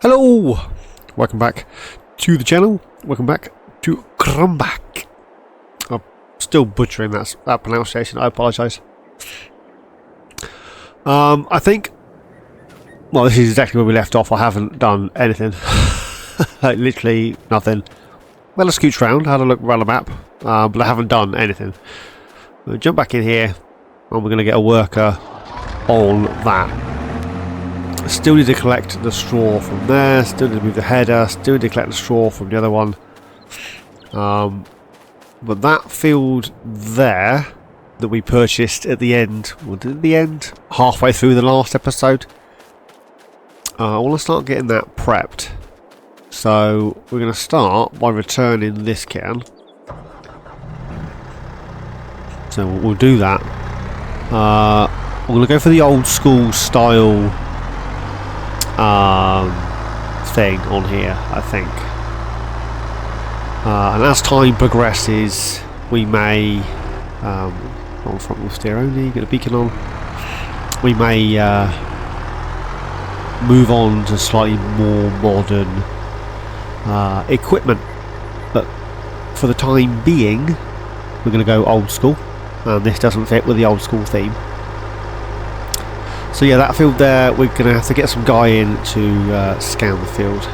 Hello! Welcome back to the channel. Welcome back to Krumbach. I'm still butchering that pronunciation. I apologise. I think... Well, this is exactly where we left off. I haven't done anything. Like, literally nothing. Well, I scooched around, had a look around the map, but I haven't done anything. We'll jump back in here, and we're going to get a worker on that. Still need to collect the straw from there, still need to move the header, still need to collect the straw from the other one. But that field there that we purchased at the end, halfway through the last episode, I want to start getting that prepped. So we're going to start by returning this can. So we'll do that. We're going to go for the old school style thing on here, I think. And as time progresses, we may on front wheel steer only, get a beacon on. We may move on to slightly more modern equipment, but for the time being, we're going to go old school, and this doesn't fit with the old school theme. So yeah, that field there, we're going to have to get some guy in to scan the field.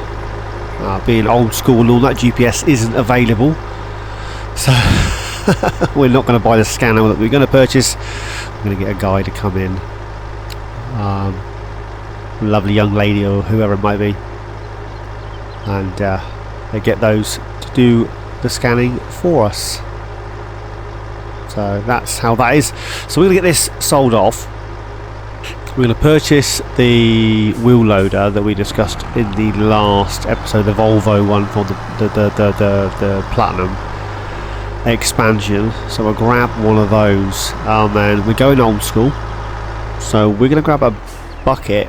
Being old school and all that, GPS isn't available. So we're not going to buy the scanner that we're going to purchase. We're going to get a guy to come in. Lovely young lady or whoever it might be. And they get those to do the scanning for us. So that's how that is. So we're going to get this sold off. We're going to purchase the wheel loader that we discussed in the last episode, the Volvo one for the Platinum expansion. So we'll grab one of those, and then we're going old school. So we're going to grab a bucket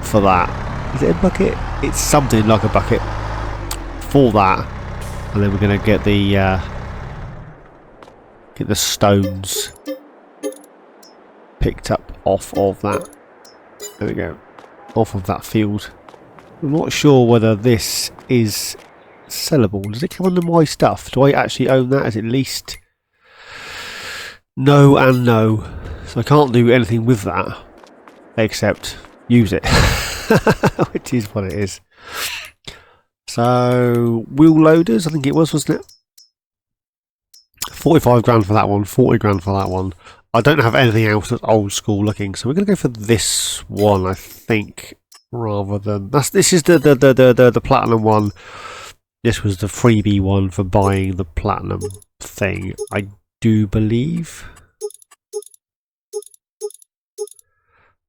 for that. Is it a bucket? It's something like a bucket for that, and then we're going to get the stones picked up off of that. There we go, off of that field. I'm not sure whether this is sellable. Does it come under my stuff? Do I actually own that? Is it leased? No and no. So I can't do anything with that except use it, which is what it is. So wheel loaders, I think it was, wasn't it? 45 grand for that one, 40 grand for that one. I don't have anything else that's old school looking, so we're going to go for this one, I think, rather than... This is the Platinum one. This was the freebie one for buying the Platinum thing, I do believe.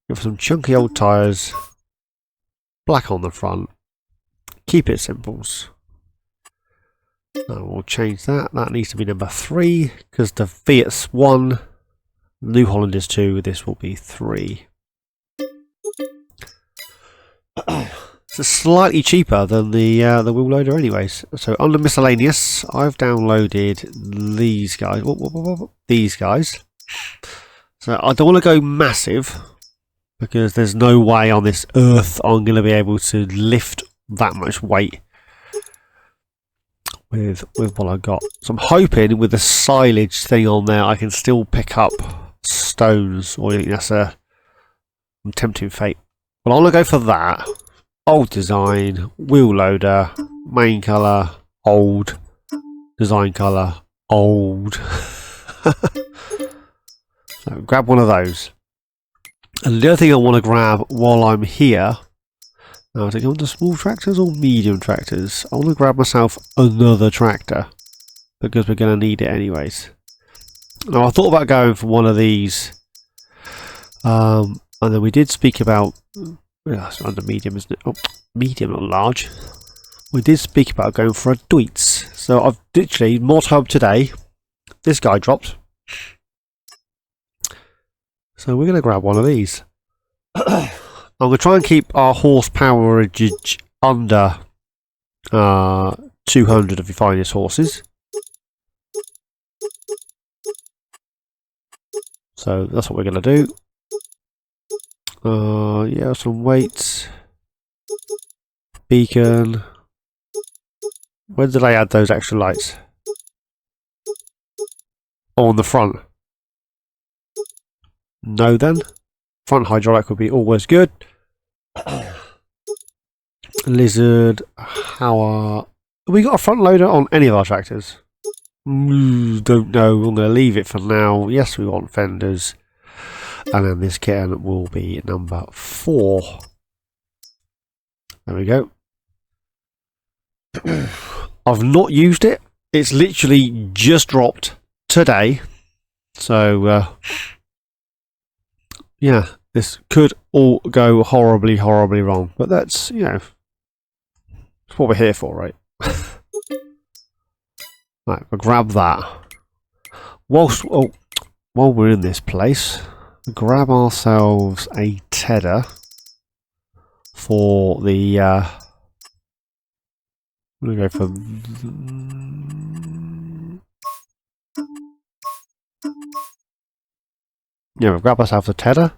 Go for some chunky old tyres. Black on the front. Keep it simples. We'll change that. That needs to be number 3, because the Fiat's 1. New Holland is 2, this will be 3. It's slightly cheaper than the wheel loader anyways. So under miscellaneous, I've downloaded these guys. These guys. So I don't want to go massive, because there's no way on this earth I'm going to be able to lift that much weight with what I got. So I'm hoping with the silage thing on there I can still pick up stones, or that's a tempting fate. Well, I'm going to go for that. Old design, wheel loader, main colour, old, design colour, old. So grab one of those. And the other thing I want to grab while I'm here, now to go into small tractors or medium tractors, I want to grab myself another tractor, because we're going to need it anyways. Now I thought about going for one of these, and then we did speak about, it's under medium, isn't it? Oh, medium, not large. We did speak about going for a Devised. So I've literally, mod hub today, this guy dropped. So we're going to grab one of these. I'm going to try and keep our horsepower under 200 of your finest horses. So that's what we're going to do. Yeah, some weights. beacon. When did I add those extra lights? Oh, on the front. No then. Front hydraulic would be always good. Lizard, how are... Have we got a front loader on any of our tractors? Don't know. I'm going to leave it for now. Yes, we want fenders. And then this kitten will be number 4. There we go. I've not used it. It's literally just dropped today. So, yeah, this could all go horribly, horribly wrong. But that's, you know, that's what we're here for, right? Right, we'll grab that. While we're in this place, grab ourselves a tedder for the... I'm going to go for... Yeah, we'll grab ourselves a tedder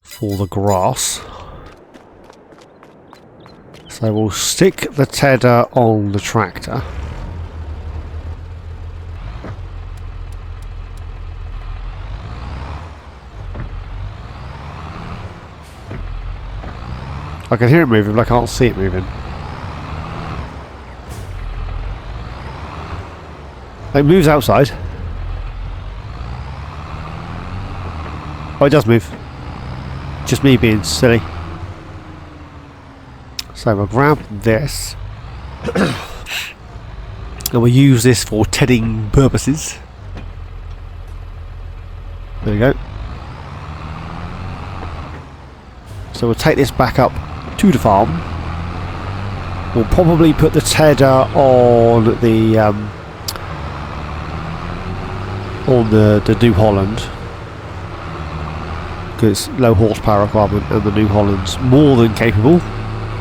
for the grass. So we'll stick the tedder on the tractor. I can hear it moving, but I can't see it moving. It moves outside. Oh, it does move. Just me being silly. So we'll grab this. And we'll use this for tedding purposes. There we go. So we'll take this back up to the farm. We'll probably put the tedder on the New Holland, because it's low horsepower requirement, and the New Holland's more than capable.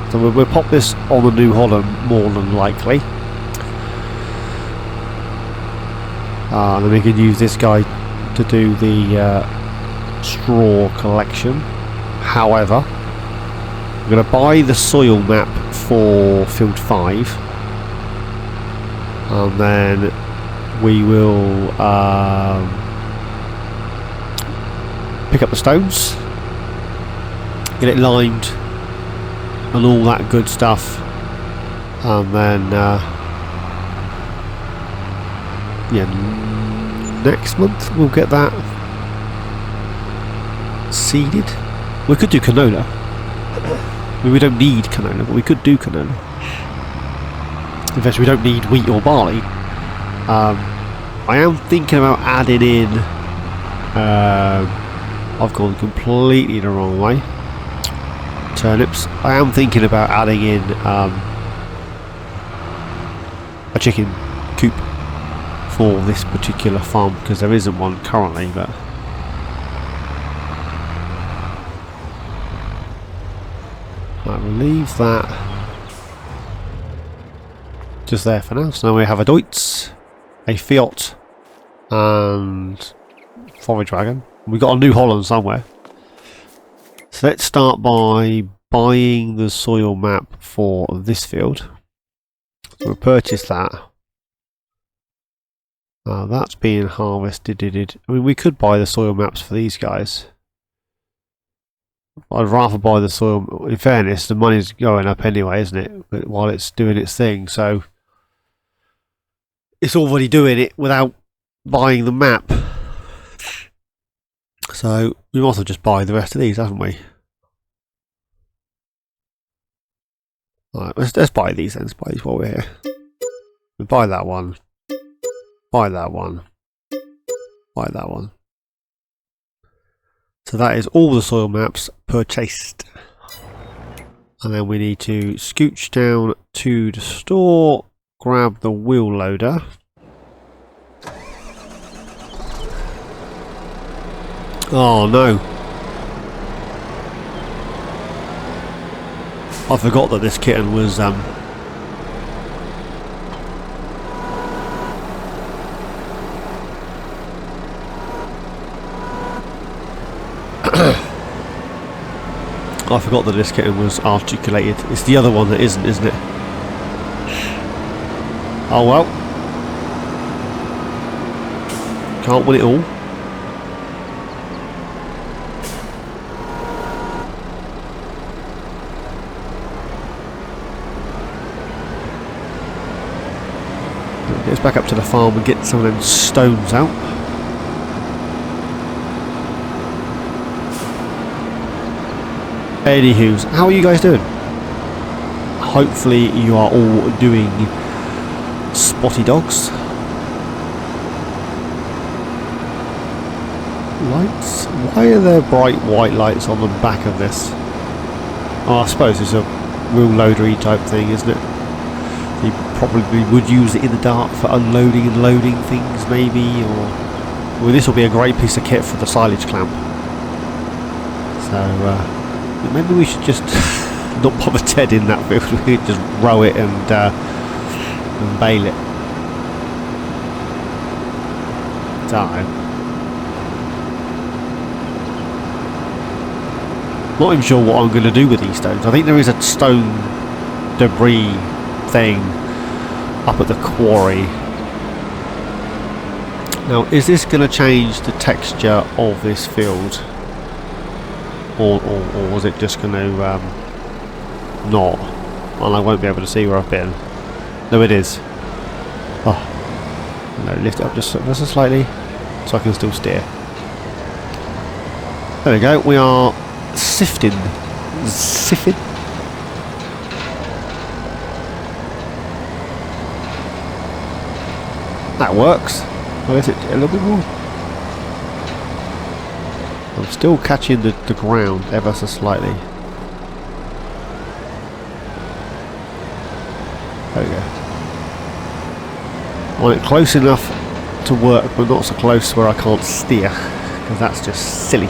So we'll pop this on the New Holland more than likely. And then we can use this guy to do the straw collection. However, we're going to buy the soil map for field 5, and then we will pick up the stones, get it limed and all that good stuff, and then yeah, next month we'll get that seeded. We could do canola. I mean, we don't need canola, but we could do canola. In fact, we don't need wheat or barley. I am thinking about adding in... I've gone completely the wrong way. Turnips. I am thinking about adding in a chicken coop for this particular farm, because there isn't one currently, but... Right, we'll leave that just there for now. So now we have a Deutz, a Fiat, and Forage Wagon. We've got a New Holland somewhere. So let's start by buying the soil map for this field. So we'll purchase that. That's being harvested. I mean, we could buy the soil maps for these guys. I'd rather buy the soil. In fairness, the money's going up anyway, isn't it? But while it's doing its thing, so it's already doing it without buying the map. So we might as well just buy the rest of these, haven't we? Alright, let's buy these then. Let's buy these while we're here. We'll buy that one. Buy that one. Buy that one. So that is all the soil maps purchased. And then we need to scooch down to the store, grab the wheel loader. Oh no. I forgot that this kitten was I forgot that this kitten was articulated. It's the other one that isn't it? Oh well. Can't win it all. Let's back up to the farm and get some of them stones out. Anywho's, how are you guys doing? Hopefully you are all doing spotty dogs. Lights? Why are there bright white lights on the back of this? Oh, I suppose it's a wheel loadery type thing, isn't it? You probably would use it in the dark for unloading and loading things, maybe, or... Well, this will be a great piece of kit for the silage clamp. So, maybe we should just not bother Ted in that field. We could just row it and bale it. Time. Not even sure what I'm going to do with these stones. I think there is a stone debris thing up at the quarry. Now, is this going to change the texture of this field? Or was it just going to not? And I won't be able to see where I've been. No, it is. Oh. No, lift it up just slightly so I can still steer. There we go. We are sifting. That works. Well, is it a little bit more? I'm still catching the ground ever so slightly. There we go. I want it close enough to work, but not so close where I can't steer, because that's just silly.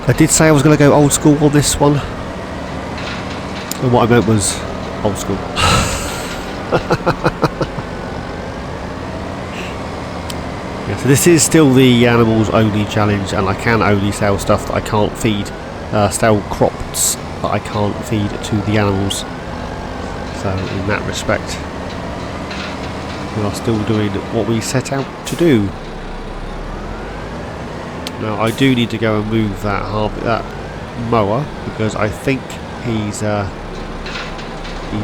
I did say I was going to go old school on this one, and what I meant was old school. Yeah, so this is still the animals only challenge, and I can only sell stuff that I can't feed, sell crops that I can't feed to the animals. So in that respect, we are still doing what we set out to do. Now I do need to go and move that mower, because I think he's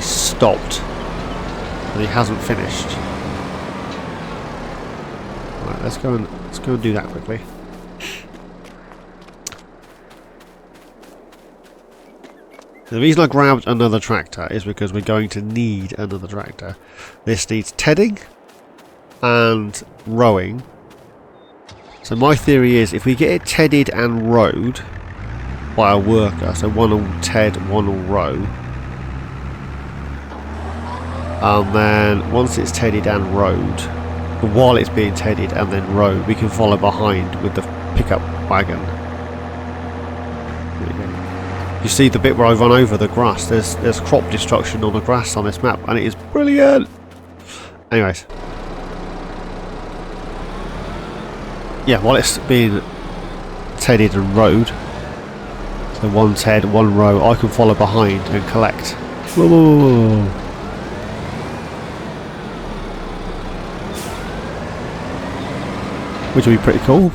stopped, but he hasn't finished. Right, let's go and do that quickly. The reason I grabbed another tractor is because we're going to need another tractor. This needs tedding and rowing. So my theory is, if we get it tedded and rowed by a worker, so one will ted, one will row, and then once it's tedded and rowed, while it's being tedded and then rowed, we can follow behind with the pickup wagon. There we go. You see the bit where I run over the grass, there's crop destruction on the grass on this map, and it is brilliant. Anyways. Yeah, while it's being tedded and rowed, so one ted, one row, I can follow behind and collect. Whoa, whoa, whoa, whoa. Which will be pretty cool.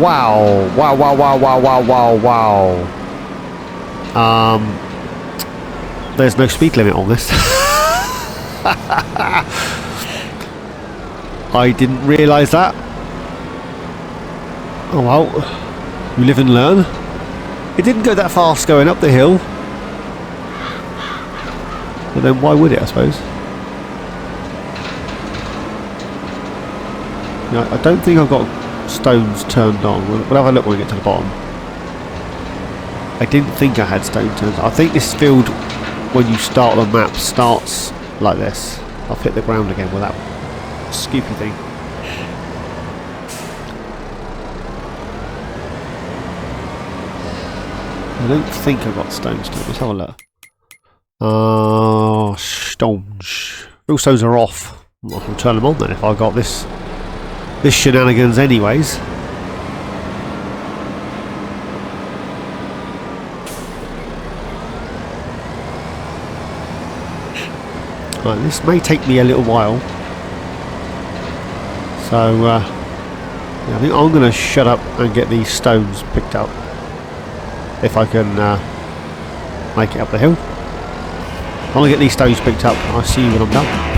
Wow, wow, wow, wow, wow, wow, wow, wow. There's no speed limit on this. I didn't realise that. Oh well, you live and learn. It didn't go that fast going up the hill, but then why would it, I suppose? Yeah, I don't think I've got stones turned on. We'll have a look when we get to the bottom. I didn't think I had stone turned on. I think this field, when you start the map, starts like this. I've hit the ground again with that scoopy thing. I don't think I've got stones turned on. Let's have a look. Stones. Those stones are off. I can turn them on then if I got this shenanigans anyways. Right, this may take me a little while. So, yeah, I think I'm going to shut up and get these stones picked up. If I can make it up the hill. I'm going to get these stones picked up. I'll see you when I'm done.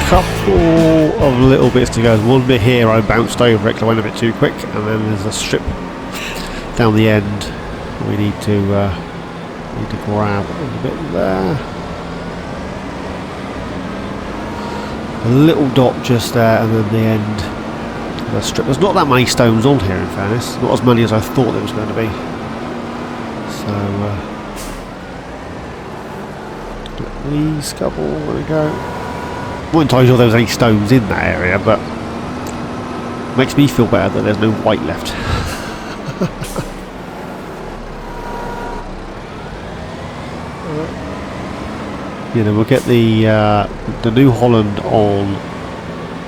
Couple of little bits to go. There's one bit here I bounced over it because I went a bit too quick, and then there's a strip down the end we need to grab a bit there. A little dot just there, and then the end of the strip. There's not that many stones on here, in fairness. Not as many as I thought there was going to be. So these couple, there we go. I'm not entirely sure there was any stones in that area, but it makes me feel better that there's no white left. You know, we'll get the New Holland on.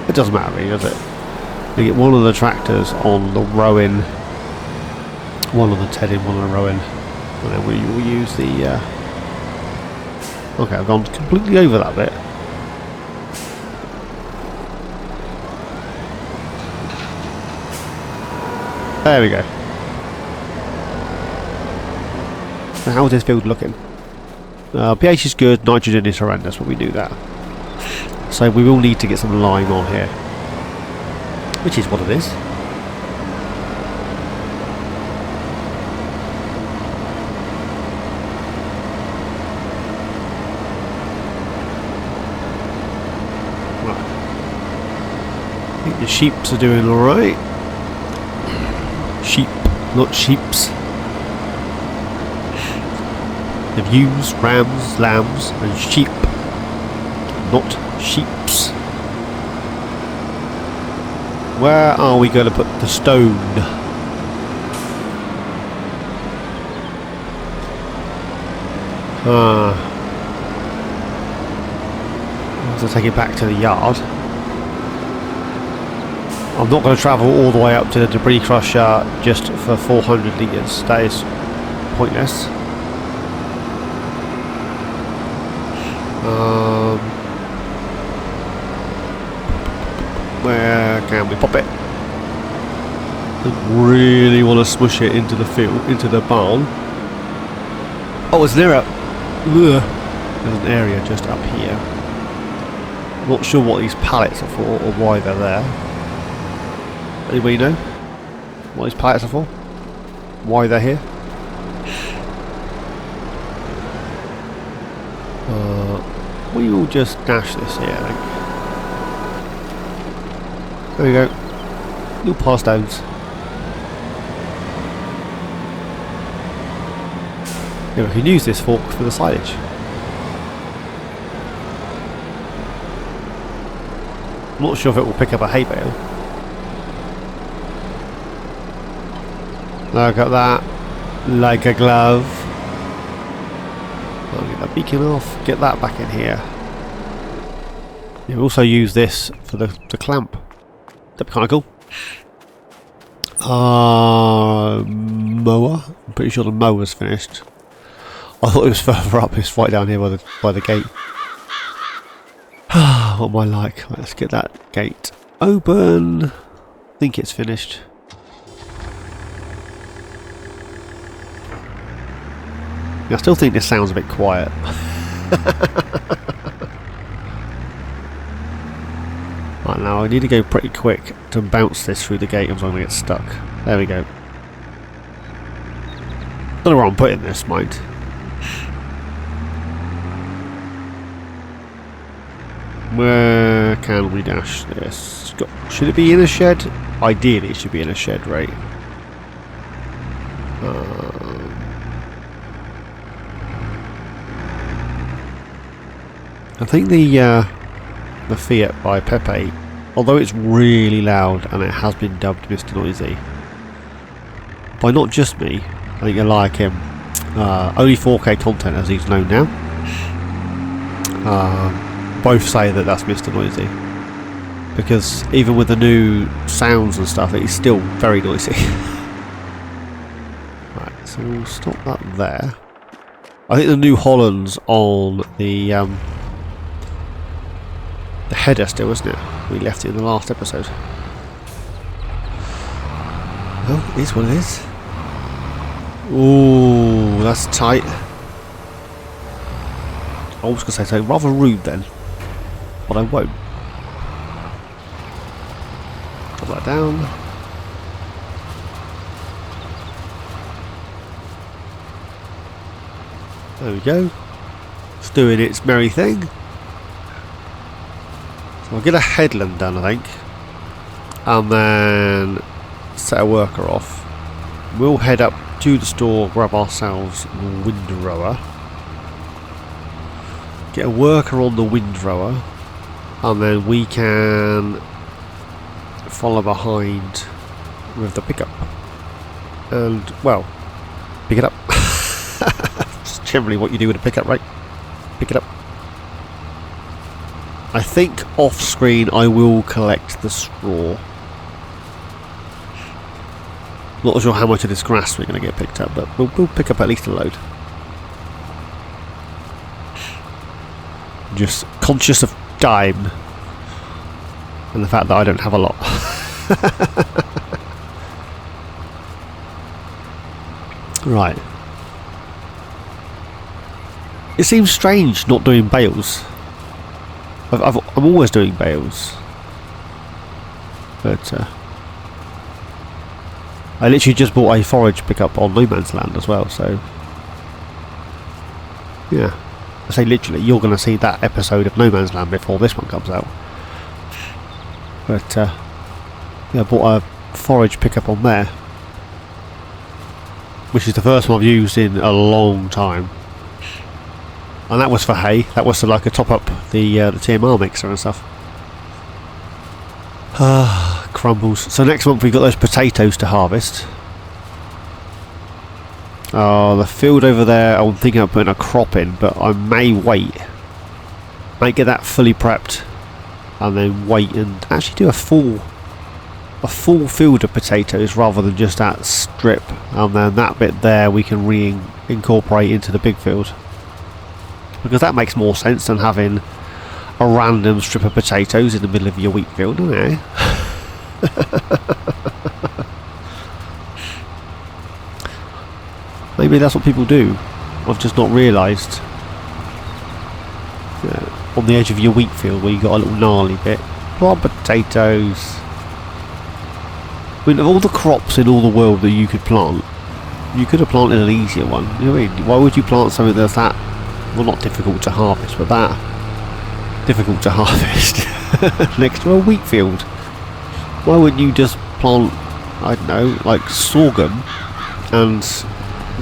It doesn't matter really, does it? We get one of the tractors on the Rowan, one on the Tedding, one on the Rowan, and then we will use the. Okay, I've gone completely over that bit. There we go. So how is this field looking? pH is good, nitrogen is horrendous, but we do that. So we will need to get some lime on here. Which is what it is. Right. I think the sheeps are doing alright. Sheep, not sheeps. The ewes, rams, lambs, and sheep, not sheeps. Where are we going to put the stone? To take it back to the yard. I'm not going to travel all the way up to the debris crusher just for 400 litres. That is pointless. Where can we pop it? I really want to smush it into the field, into the barn. Oh, it's near up. There's an area just up here. I'm not sure what these pallets are for or why they're there. Anybody know what these pallets are for? Why they're here? We will just dash this here, I think. There we go. Little pile stones. Yeah, we can use this fork for the silage. I'm not sure if it will pick up a hay bale. Look at that. Like a glove. I'll get that beacon off. Get that back in here. You also use this for the clamp. That'd be kind of cool. Mower. I'm pretty sure the mower's finished. I thought it was further up. It's right down here by the gate. What am I like? Right, let's get that gate open. I think it's finished. I still think this sounds a bit quiet. Right, now I need to go pretty quick to bounce this through the gate, or I'm going to get stuck. There we go. Don't know where I'm putting this, mind. Where can we dash this? Should it be in a shed? Ideally, it should be in a shed, right? I think the Fiat by Pepe, although it's really loud and it has been dubbed Mr. Noisy by not just me, I think you like him. Only 4K content as he's known now. Both say that that's Mr. Noisy, because even with the new sounds and stuff, it's still very noisy. Right, so we'll stop that there. I think the New Holland's on the header still, isn't it? We left it in the last episode. Well, it is what it is. Ooh, that's tight. I was going to say something rather rude then, but I won't. Put that down. There we go. It's doing its merry thing. So I'll get a headland done, I think, and then set a worker off. We'll head up to the store, grab ourselves a windrower, get a worker on the windrower, and then we can follow behind with the pickup and, well, pick it up. It's generally what you do with a pickup, right? Pick it up. I think off screen I will collect the straw. Not sure how much of this grass we're going to get picked up, but we'll pick up at least a load. Just conscious of time and the fact that I don't have a lot. Right. It seems strange not doing bales. I'm always doing bales, but I literally just bought a forage pickup on No Man's Land as well, so yeah. I say literally, you're going to see that episode of No Man's Land before this one comes out. But yeah, I bought a forage pickup on there, which is the first one I've used in a long time. And that was for hay. That was to like a top up the TMR mixer and stuff. Crumbles. So next month we've got those potatoes to harvest. The field over there, I'm thinking of putting a crop in, but I may wait. Might get that fully prepped, and then wait and actually do a full field of potatoes rather than just that strip. And then that bit there we can reincorporate into the big field, because that makes more sense than having a random strip of potatoes in the middle of your wheat field, doesn't it? Maybe that's what people do. I've just not realised. Yeah, on the edge of your wheat field where you got a little gnarly bit, plant potatoes. I mean, of all the crops in all the world that you could plant, you could have planted an easier one. You know what I mean? Why would you plant something that's that, well, not difficult to harvest, but that difficult to harvest next to a wheat field? Why wouldn't you just plant, I don't know, like sorghum and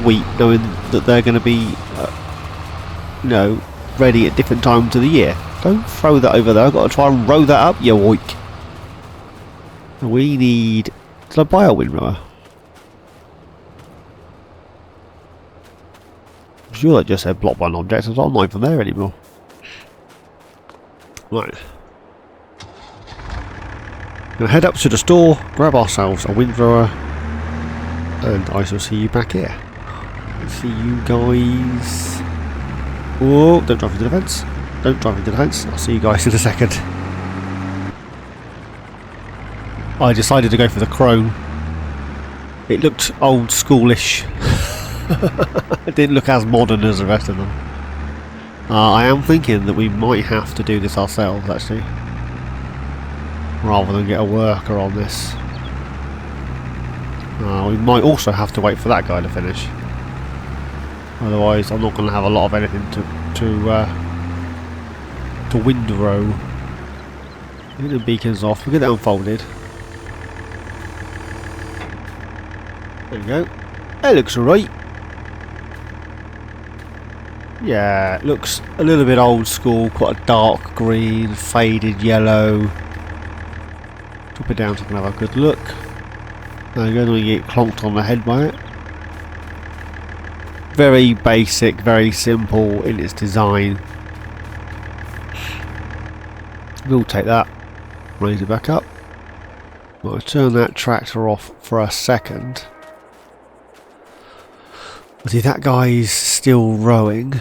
wheat, knowing that they're going to be, you know, ready at different times of the year? Don't throw that over there. I've got to try and row that up, you oik. We need... Did I buy a windrower? I'm sure that just said block one object, so I'm not even there anymore. Right. Gonna head up to the store, grab ourselves a windrower, and I shall see you back here. See you guys. Whoa, don't drive into the fence. Don't drive into the fence. I'll see you guys in a second. I decided to go for the chrome. It looked old schoolish. It didn't look as modern as the rest of them. I am thinking that we might have to do this ourselves, actually, rather than get a worker on this. We might also have to wait for that guy to finish. Otherwise, I'm not going to have a lot of anything to windrow. Get the beacons off. We'll get it unfolded. There we go. It looks alright. Yeah, it looks a little bit old school. Quite a dark green, faded yellow. Drop it down so I can have a good look. There we go. Don't get clonked on the head by it. Very basic, very simple in its design. We'll take that, raise it back up. I'll turn that tractor off for a second. See, that guy's still rowing,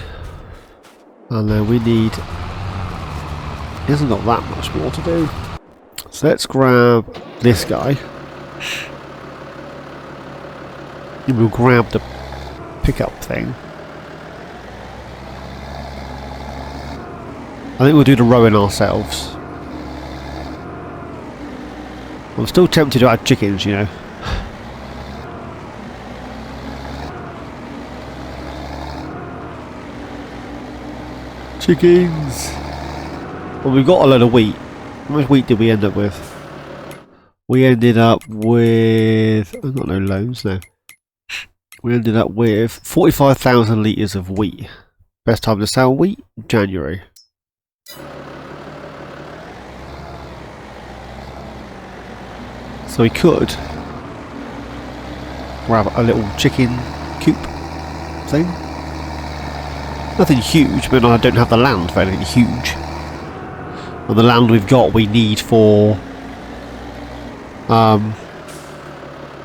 and then we need. He hasn't got that much more to do. So let's grab this guy. And we'll grab the pickup thing. I think we'll do the rowing ourselves. I'm still tempted to add chickens, you know. Chickens! Well, we've got a load of wheat. How much wheat did we end up with? We ended up with... I've got no loans now. We ended up with 45,000 litres of wheat. Best time to sell wheat? January. So we could grab a little chicken coop thing. Nothing huge, but I don't have the land for anything huge. And the land we've got we need for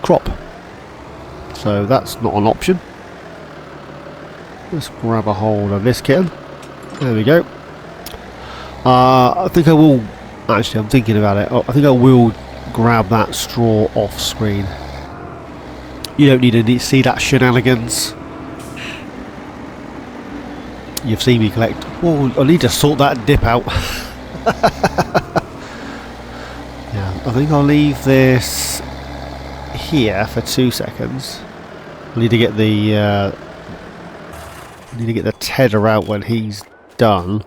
crop. So that's not an option. Let's grab a hold of this kitten. There we go. I think I will... Actually, I'm thinking about it. I think I will grab that straw off screen. You don't need to see that shenanigans. You've seen me collect... Oh, I need to sort that dip out. Yeah, I think I'll leave this here for 2 seconds. I need to get the tedder out when he's done.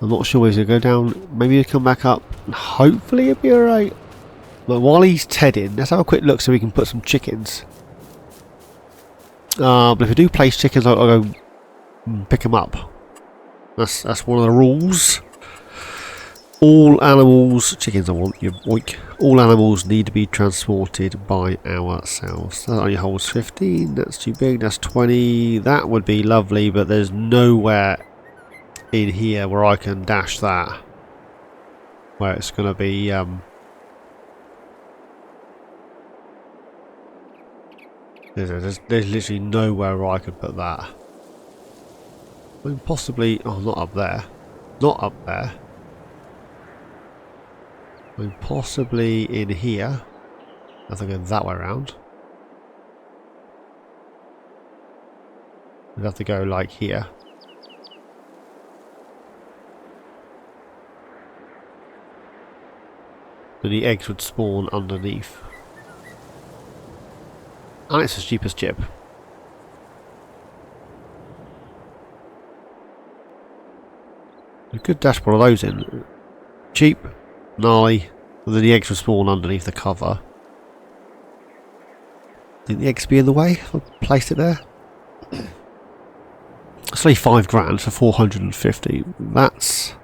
I'm not sure he's going to go down. Maybe he'll come back up and hopefully it'll be alright. But while he's tedding, let's have a quick look so we can put some chickens. But if we do place chickens, I'll go pick them up. That's one of the rules. All animals, chickens I want, you oink. All animals need to be transported by ourselves. That only holds 15, that's too big, that's 20. That would be lovely, but there's nowhere in here where I can dash that. Where it's going to be... There's literally nowhere where I could put that. I mean, possibly... Oh, not up there. Not up there. I mean, possibly in here. I think go that way around. We'd have to go like here. Then the eggs would spawn underneath. And it's as cheap as chip. We could dash one of those in. Cheap, gnarly, and then the eggs would spawn underneath the cover. Think the eggs be in the way if I placed it there? It's only £5 for 450. That's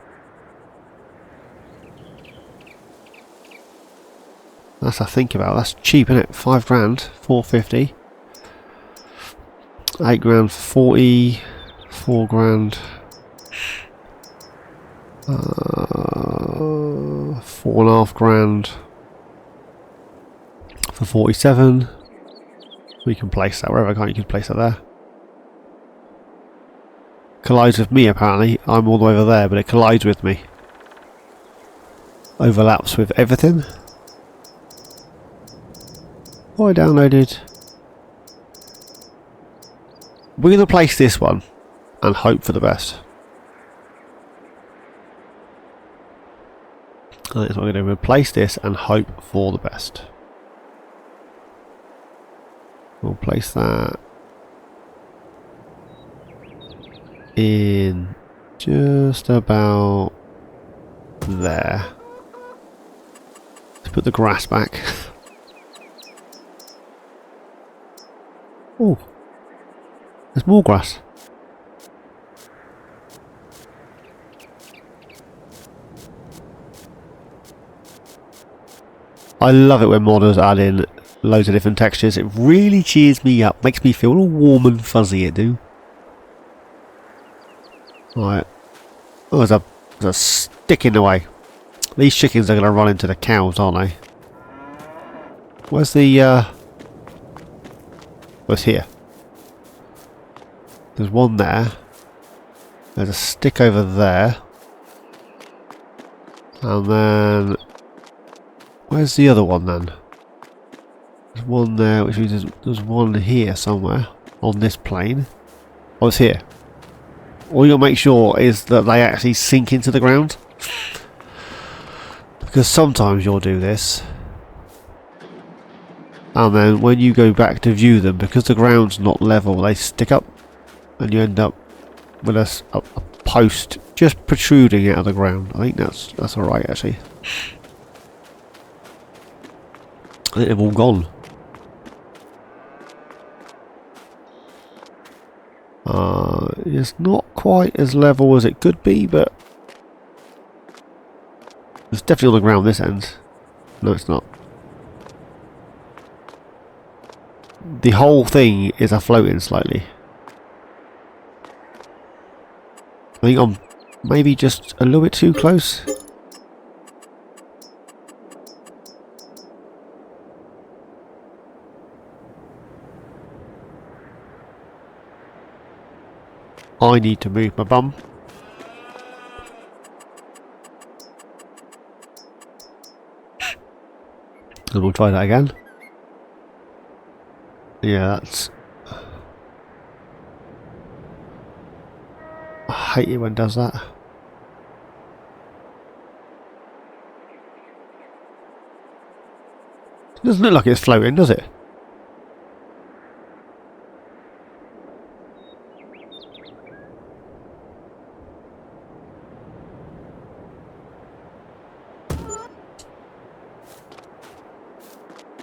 I think about. That's cheap, isn't it? £5, 450. £8 for 40. £4. 4.5 grand for 47. We can place that wherever I can. You can place that there. Collides with me apparently. I'm all the way over there, but it collides with me. Overlaps with everything. Oh, I downloaded. we're going to place this one and hope for the best. And that's what we're going to do. We'll place this and hope for the best. We'll place that in just about there. Let's put the grass back. Oh, there's more grass. I love it when modders add in loads of different textures. It really cheers me up, makes me feel all warm and fuzzy, it do. Right. Oh, there's a stick in the way. These chickens are going to run into the cows, aren't they? Where's the, what's here? There's one there. There's a stick over there. And then... where's the other one then? There's one there, which means there's one here somewhere. On this plane. Oh, it's here. All you got to make sure is that they actually sink into the ground. Because sometimes you'll do this. And then when you go back to view them, because the ground's not level, they stick up. And you end up with a post just protruding out of the ground. I think that's alright actually. I think they've all gone. It's not quite as level as it could be, but it's definitely on the ground this end. No, it's not. The whole thing is floating slightly. I think I'm maybe just a little bit too close. I need to move my bum. And we'll try that again. Yeah, that's... I hate it when it does that. It doesn't look like it's floating, does it?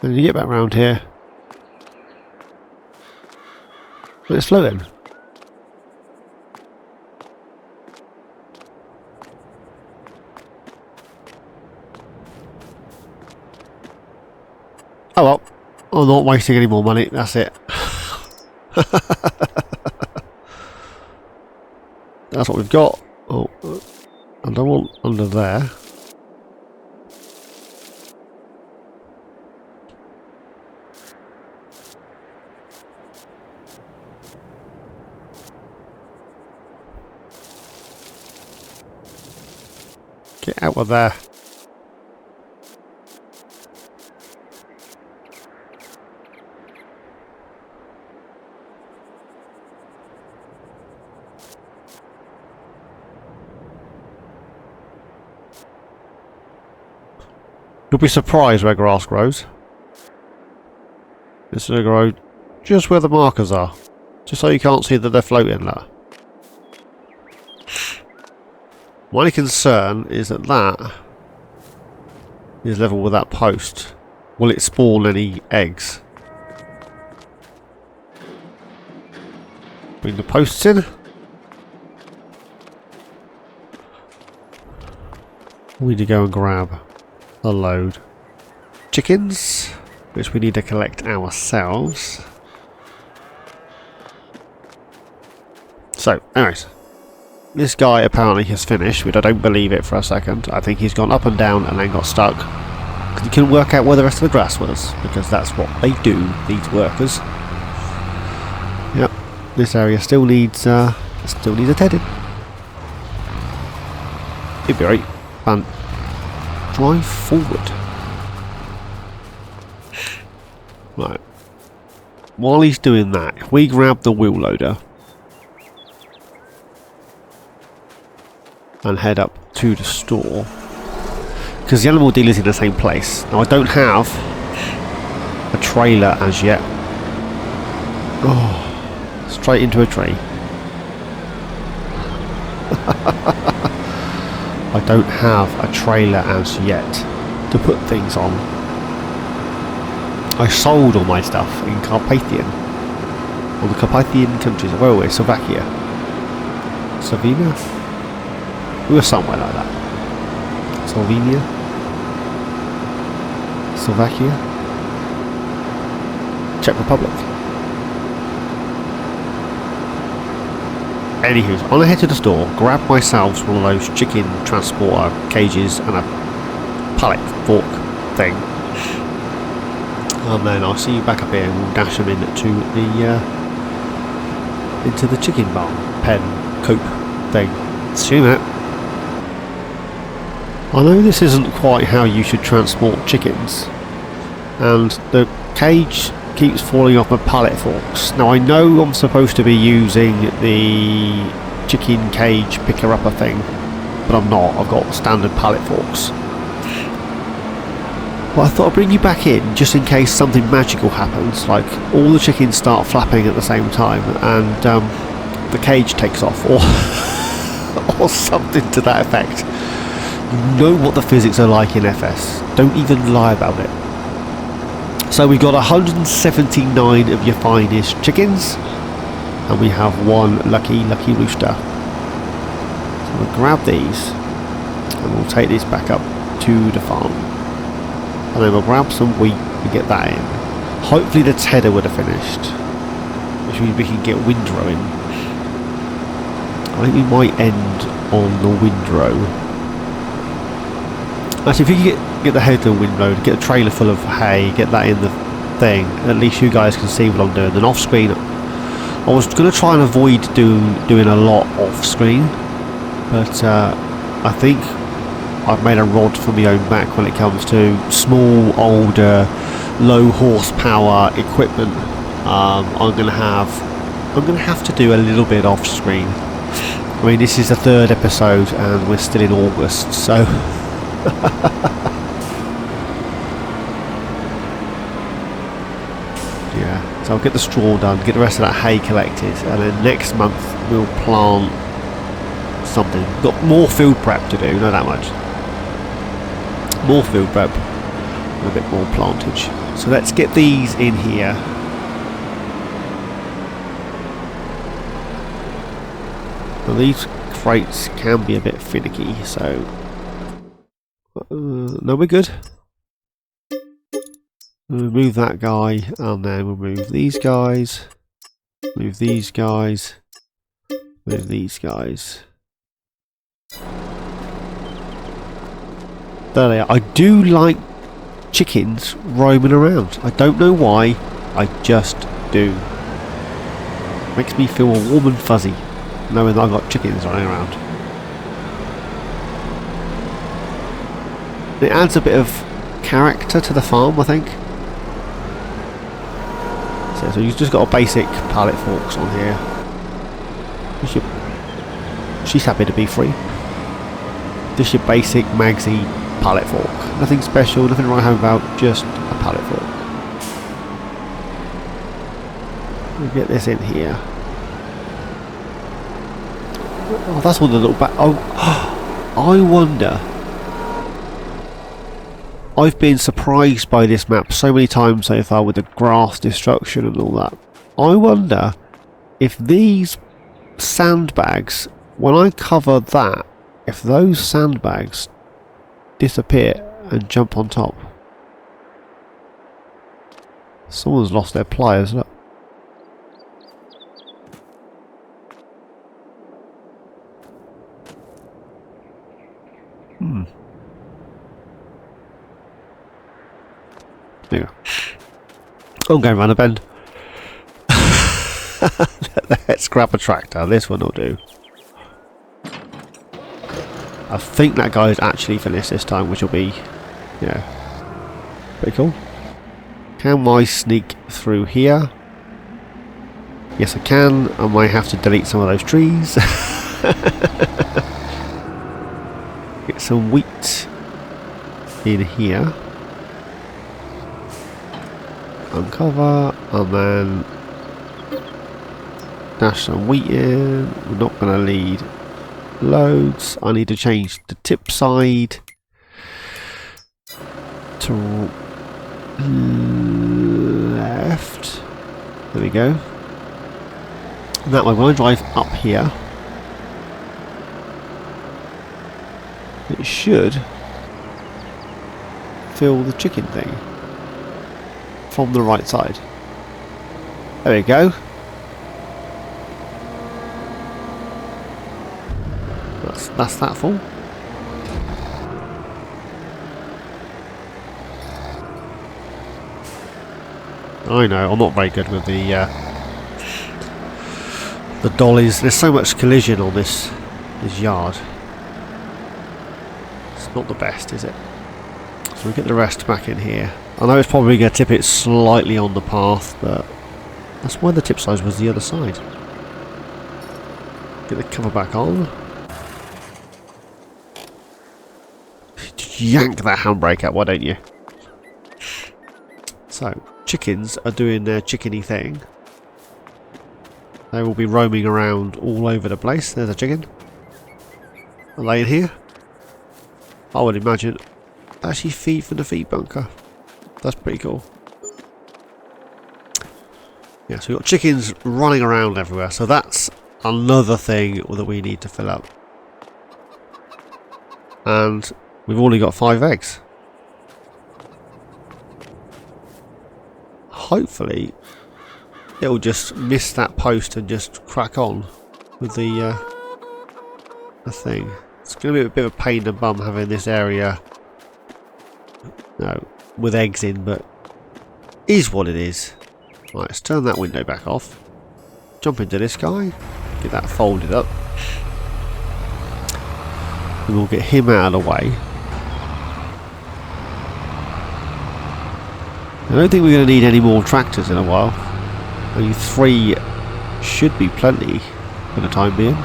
And you get back round here. But it's floating. Oh well, I'm not wasting any more money, that's it. That's what we've got. Oh, I don't want under there. Get out of there. You'll be surprised where grass grows. It's going to grow just where the markers are. Just so you can't see that they're floating there. My only concern is that that is level with that post. Will it spawn any eggs? Bring the posts in. We need to go and grab a load. Chickens, which we need to collect ourselves. So, anyways. This guy apparently has finished, which I don't believe it for a second. I think he's gone up and down and then got stuck. Because he couldn't work out where the rest of the grass was. Because that's what they do, these workers. Yep, this area still needs attended. It'd be right. And drive forward. Right. While he's doing that, if we grab the wheel loader and head up to the store. Because the animal dealer's in the same place. Now I don't have a trailer as yet. Oh, straight into a tree. I don't have a trailer as yet to put things on. I sold all my stuff in Carpathian. Or the Carpathian countries. Where were we? Slovakia. Slovenia? We were somewhere like that. Slovenia? Slovakia? Czech Republic. Anywho, I'm gonna head to the store, grab myself one of those chicken transporter cages and a pallet fork thing. And then I'll see you back up here and we'll dash them into the chicken barn, pen, coop thing. See you in a minute. I know this isn't quite how you should transport chickens, and the cage keeps falling off my pallet forks. Now I know I'm supposed to be using the chicken cage picker-upper thing, but I'm not. I've got standard pallet forks. But I thought I'd bring you back in just in case something magical happens, like all the chickens start flapping at the same time and the cage takes off, or or something to that effect. You know what the physics are like in FS. Don't even lie about it. So we've got 179 of your finest chickens, and we have one lucky rooster. So we'll grab these and we'll take these back up to the farm, and then we'll grab some wheat and get that in. Hopefully the tedder would have finished, which means we can get windrow in. I think we might end on the windrow. Actually, if you can get the head to the windrow, get a trailer full of hay, get that in the thing, at least you guys can see what I'm doing. Then off screen, I was going to try and avoid doing a lot off screen, but I think I've made a rod for my own back when it comes to small, older, low horsepower equipment. I'm going to have to do a little bit off screen. I mean, this is the 3rd episode and we're still in August, so yeah, so I'll get the straw done, get the rest of that hay collected, and then next month we'll plant something. Got more field prep to do, not that much. More field prep and a bit more plantage. So let's get these in here. Now these crates can be a bit finicky, so no, we're good. We'll remove that guy, and then we'll move these guys, move these guys, move these guys. There they are. I do like chickens roaming around. I don't know why, I just do. Makes me feel warm and fuzzy knowing that I've got chickens running around. It adds a bit of character to the farm, I think. So you've just got a basic pallet forks on here. She's happy to be free. Just your basic Magsy pallet fork. Nothing special, nothing to write home about, just a pallet fork. We'll get this in here. Oh, that's all the little back. Oh, I wonder. I've been surprised by this map so many times so far with the grass destruction and all that. I wonder if these sandbags, when I cover that, if those sandbags disappear and jump on top. Someone's lost their pliers, look. There you go. I'm going around a bend. Let's grab a tractor. This one will do. I think that guy's actually finished this time, which will be, yeah, pretty cool. Can I sneak through here? Yes, I can. I might have to delete some of those trees. Get some wheat in here. Uncover, and then dash some wheat in. We're not going to need loads. I need to change the tip side to left. There we go. And that way, when I drive up here, it should fill the chicken thing from the right side. There we go. That's that full. I know, I'm not very good with the dollies. There's so much collision on this yard. It's not the best, is it? So we get the rest back in here. I know it's probably going to tip it slightly on the path, but that's why the tip size was the other side. Get the cover back on. Yank that handbrake out, why don't you? So, chickens are doing their chickeny thing. They will be roaming around all over the place. There's a chicken. Are they in here? I would imagine. Actually feed from the feed bunker. That's pretty cool. Yeah, so we've got chickens running around everywhere. So that's another thing that we need to fill up. And we've only got 5 eggs. Hopefully it'll just miss that post and just crack on with the thing. It's going to be a bit of a pain in the bum having this area with eggs in, but is what it is. Right, let's turn that window back off. Jump into this guy. Get that folded up. And we'll get him out of the way. I don't think we're going to need any more tractors in a while. Only 3 should be plenty for the time being.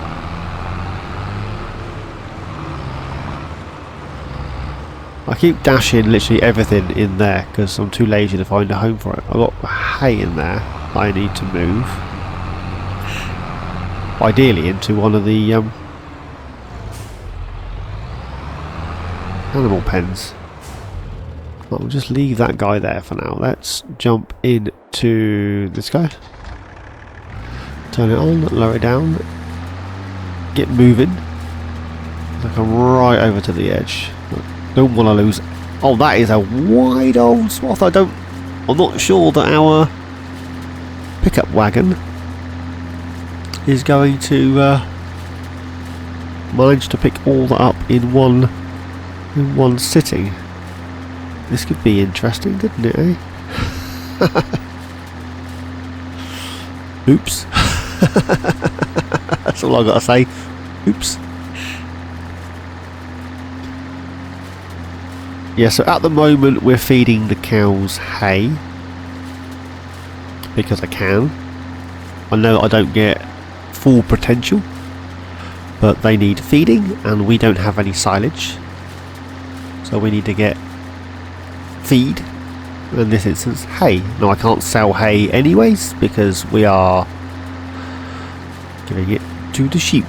I keep dashing literally everything in there because I'm too lazy to find a home for it. I've got hay in there I need to move. Ideally into one of the animal pens. But we'll just leave that guy there for now. Let's jump into this guy. Turn it on, lower it down. Get moving. So I come right over to the edge. Don't want to lose. Oh, that is a wide old swath. I'm not sure that our pickup wagon is going to manage to pick all that up in one sitting. This could be interesting, couldn't it, eh? Oops. That's all I got to say. Oops. Yeah, so at the moment we're feeding the cows hay because I can. I know I don't get full potential, but they need feeding and we don't have any silage, so we need to get feed, in this instance hay. Now I can't sell hay anyways because we are giving it to the sheep,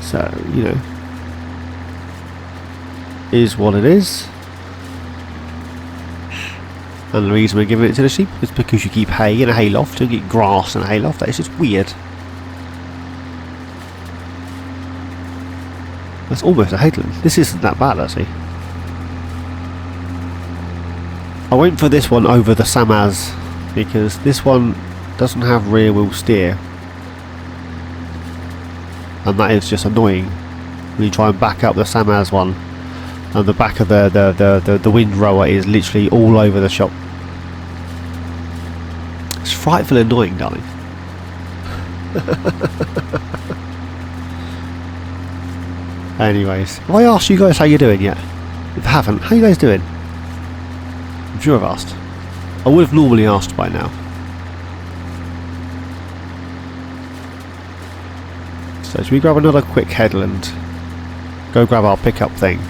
so you know, is what it is. And the reason we're giving it to the sheep is because you keep hay in a hayloft and get grass in a hayloft. That is just weird. That's almost a headland. This isn't that bad actually. I went for this one over the Samaz because this one doesn't have rear wheel steer, and that is just annoying when you try and back up the Samaz one. And the back of the windrower is literally all over the shop. It's frightfully annoying, darling. Anyways, have I asked you guys how you're doing yet? If I haven't, how you guys doing? I'm sure I've asked. I would have normally asked by now. So should we grab another quick headland? Go grab our pickup thing.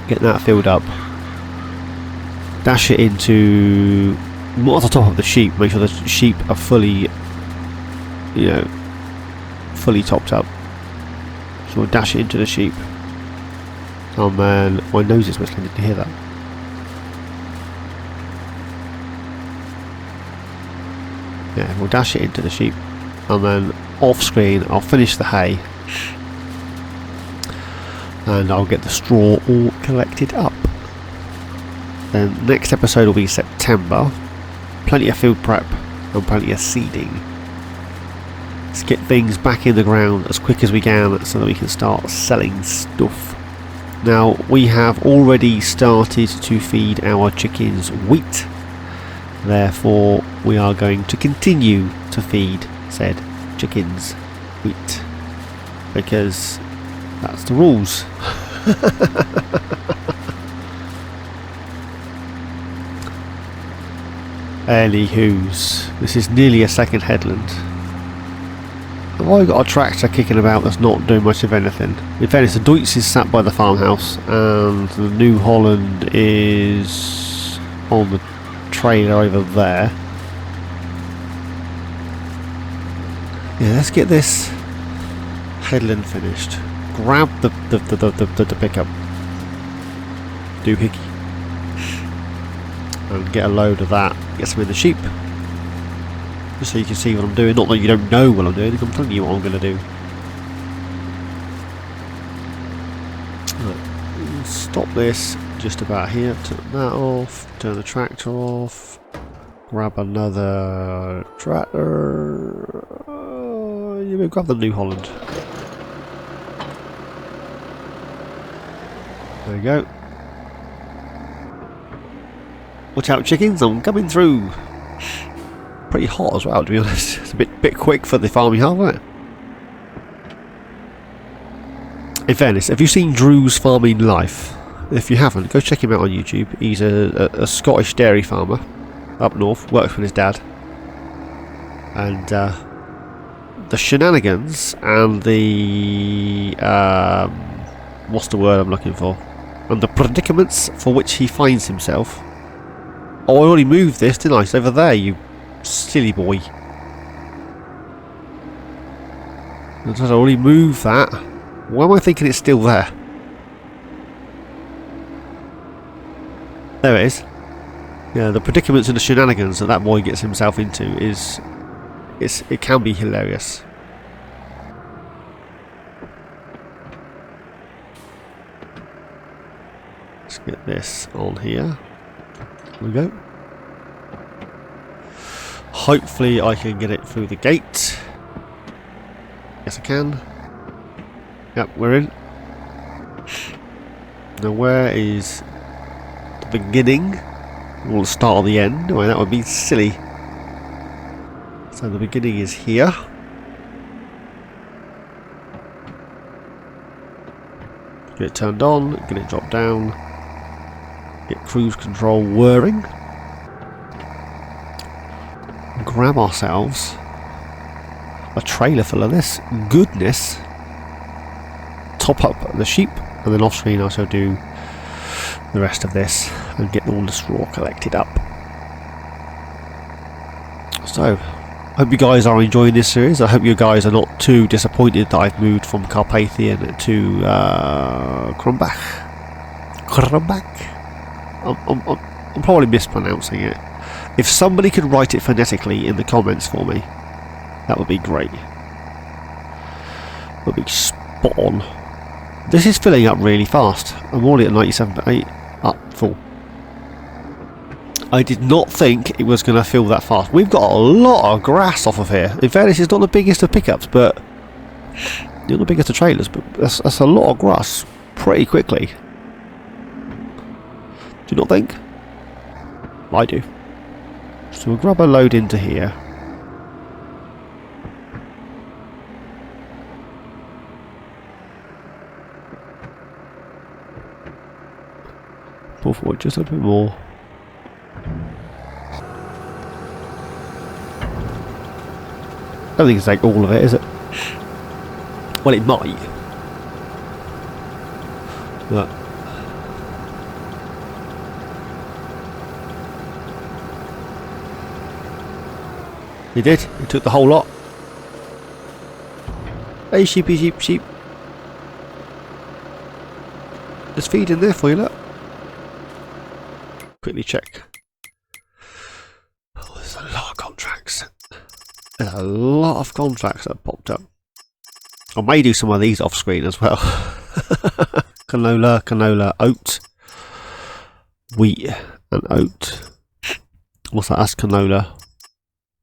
Get that filled up. Dash it into... not at the top of the sheep. Make sure the sheep are fully... you know... fully topped up. So we'll dash it into the sheep. Oh man, my nose is whistling. Did you hear that? Yeah, we'll dash it into the sheep. And then off screen I'll finish the hay. And I'll get the straw all collected up. Then next episode will be September. Plenty of field prep and plenty of seeding. Let's get things back in the ground as quick as we can so that we can start selling stuff. Now we have already started to feed our chickens wheat. Therefore we are going to continue to feed said chickens wheat. Because that's the rules. Anywho's, this is nearly a second headland. Have I got a tractor kicking about that's not doing much of anything? In fairness, the Deutz is sat by the farmhouse and the New Holland is on the trailer over there. Yeah, let's get this headland finished. Grab the pickup doohickey and get a load of that. Get some in the sheep. Just so you can see what I'm doing. Not that you don't know what I'm doing, I'm telling you what I'm going to do. Right. Stop this just about here. Turn that off. Turn the tractor off. Grab another tractor. You grab the New Holland. There we go. Watch out, chickens! I'm coming through. Pretty hot as well, to be honest. It's a bit quick for the farm you have, isn't it? In fairness, have you seen Drew's Farming Life? If you haven't, go check him out on YouTube. He's a Scottish dairy farmer up north, works with his dad. And the shenanigans and the... what's the word I'm looking for? And the predicaments for which he finds himself. Oh, I already moved this, didn't I? It's over there, you silly boy. I already moved that. Why am I thinking it's still there? There it is. Yeah, the predicaments and the shenanigans that boy gets himself into is... it can be hilarious. Let's get this on here. There we go. Hopefully I can get it through the gate. Yes I can. Yep, we're in. Now where is the beginning? Or the start or the end? Oh, that would be silly. So the beginning is here. Get it turned on, get it dropped down. Get cruise control whirring. Grab ourselves a trailer full of this goodness. Top up the sheep, and then off screen I shall do the rest of this and get all the straw collected up. So, I hope you guys are enjoying this series. I hope you guys are not too disappointed that I've moved from Carpathian to Krumbach. I'm probably mispronouncing it. If somebody could write it phonetically in the comments for me, that would be great. That would be spot on. This is filling up really fast. I'm already at 97.8 up full. I did not think it was going to fill that fast. We've got a lot of grass off of here. In fairness, it's not the biggest of pickups, but not the biggest of trailers, but that's a lot of grass pretty quickly. Do you not think? I do. So we'll grab a load into here. Pull forward just a bit more. I don't think it's like all of it, is it? Well, it might. But he did. He took the whole lot. Hey, sheepy, sheep, sheep. There's feed in there for you, look. Quickly check. Oh, there's a lot of contracts. There's a lot of contracts that have popped up. I may do some of these off screen as well. Canola, oat, wheat and oat. What's that? That's canola.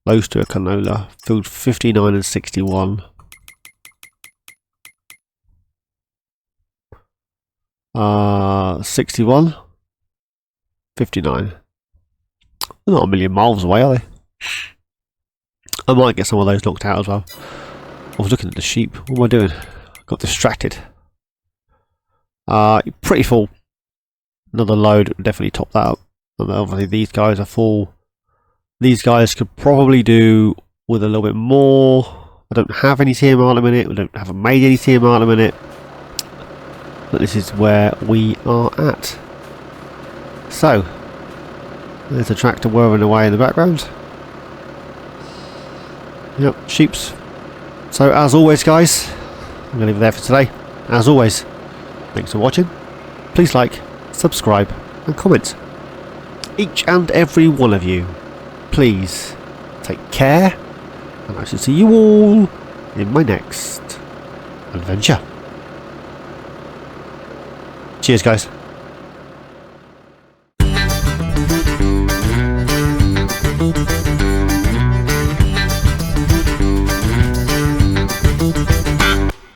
Those two are canola. Field 59 and 61. 61. 59. They're not a million miles away, are they? I might get some of those knocked out as well. I was looking at the sheep. What am I doing? Got distracted. Pretty full. Another load would definitely top that up. And obviously these guys are full. These guys could probably do with a little bit more. I don't have any TMR at the minute. We haven't made any TMR at the minute. But this is where we are at. So, there's a tractor whirring away in the background. Yep, sheeps. So as always guys, I'm going to leave it there for today. As always, thanks for watching. Please like, subscribe and comment. Each and every one of you, please take care, and I shall see you all in my next adventure. Cheers guys.